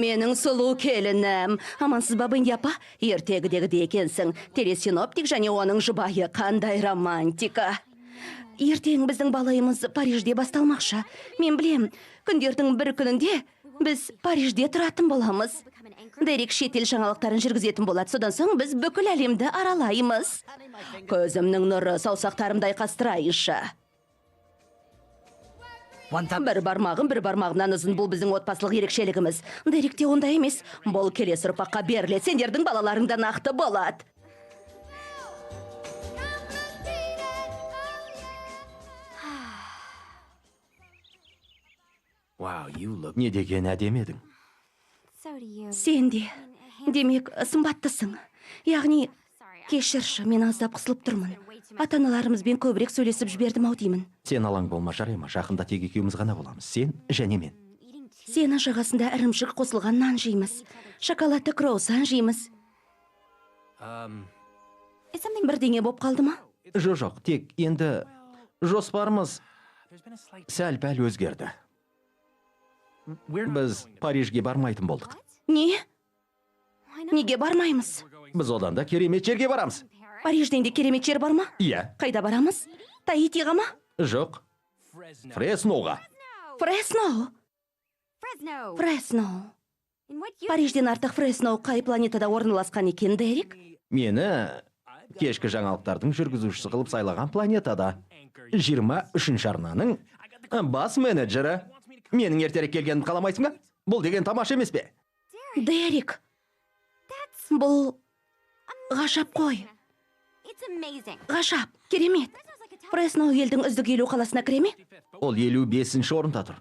Менің сұлу келінім. Амансыз ба, Бенди апа? Ертегідегі екенсің. Телесиноптик және оның жұбайы қандай романтика. Ертең біздің балайымыз Парижде басталмақшы. Мен білем, күндердің бір күнінде біз Парижде тұратын боламыз. Дерек шетел жаңалықтарын жүргізетін болады. Содан соң біз бүкіл әлемді аралаймыз. Көзімнің нұры саусақтарымдай қастырайыншы. Бір бармағымнан ұзын, бұл біздің отбасылық ерекшелігіміз. Деректе ондай емес. Бұл келесі ұрпаққа беріледі. Сендердің балаларыңда нақты болады. Не деген әдемі едің. Сен де, демек, сымбаттысың. Яғни, кешірші, мен аздап қысылып тұрмын. Ата-аналарымызбен көбірек сөйлесіп жібердім-ау деймін. Сен алаң болма, жарай ма? Жақында тек екеуміз ғана боламыз. Сен және мен. Сені жағасында ірімшік қосылған нан жейміз. Шоколадты круассан жейміз. Бірдеңе боп қалды ма? Жоқ, тек енді жоспарымыз сәл-пәл өзгерді. Біз Парижге бармайтын болдық. Не? Неге бармаймыз? Біз одан да керемет жерге барамыз. Парижден де керемет жер бар ма? Иә. Қайда барамыз? Таитиға ма? Жоқ. Фресноға. Фресно. Парижден артық Фресно қай планетада орналасқан екен, Дерек? Мені кешкі жаңалықтардың жүргізушісі қылып сайлаған планетада 23-ші арнаның бас менеджері. Менің ертерек келгенімді қаламайсың ба? Бұл деген тамаша емес пе? Дерек, бұл ғажап қой. Ғажап, керемет. Фресно елдің үздік 50 қаласына кіре ме? Ол 55-ші орында тұр.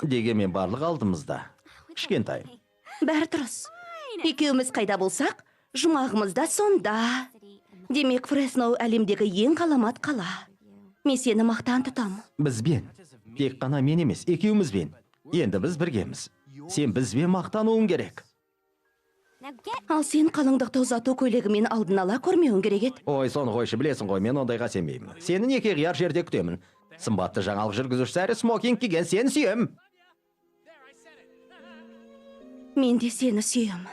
Дегенмен барлық алдымызда. Кішкентай. Бәрі тұрыс. Екеуміз қайда болсақ, жұмағымызда сонда. Демек, Фресно әлемдегі ең ғаламат қала. Мен сені мақтан тұтам. Бізбен. Тек қана мен емес, екеумізбен. Енді біз біргеміз. Сен бізбен мақтануың керек. Ал сен қалыңдықты ұзату көйлегімен алдын ала көрмеуің керек еді. Ой, соны қойшы, білесің ғой, мен ондайға сенбеймін. Сені неке қияр жерде күтемін. Сымбатты жаңалық жүргізушісі әрі смокинг киген сені сүйем. Мен де сені сүйем.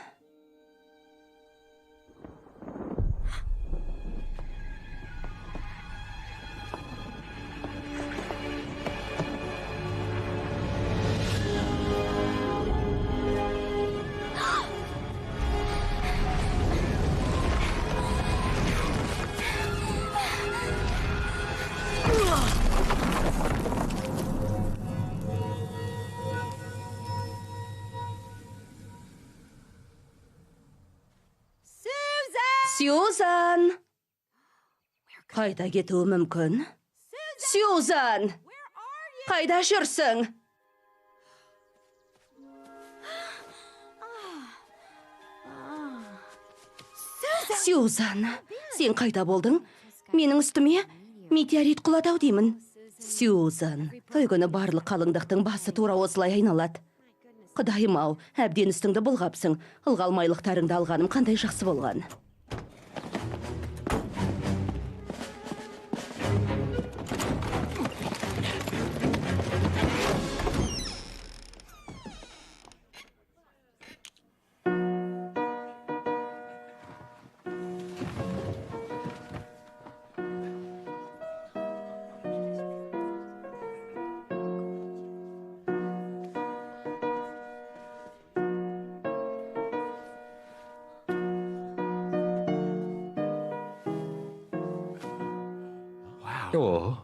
Сьюзан! Қайда кетуі мүмкін? Сьюзан! Қайда жүрсің? Сьюзан, сен қайда болдың? Менің үстіме метеорит құлады ау деймін. Сьюзан, той күні барлық қалыңдықтың басы тура осылай айналады. Құдайым-ау, әбден үстіңді бұлғапсың. Ылғалмайлықтарыңды алғаным қандай жақсы болған. О,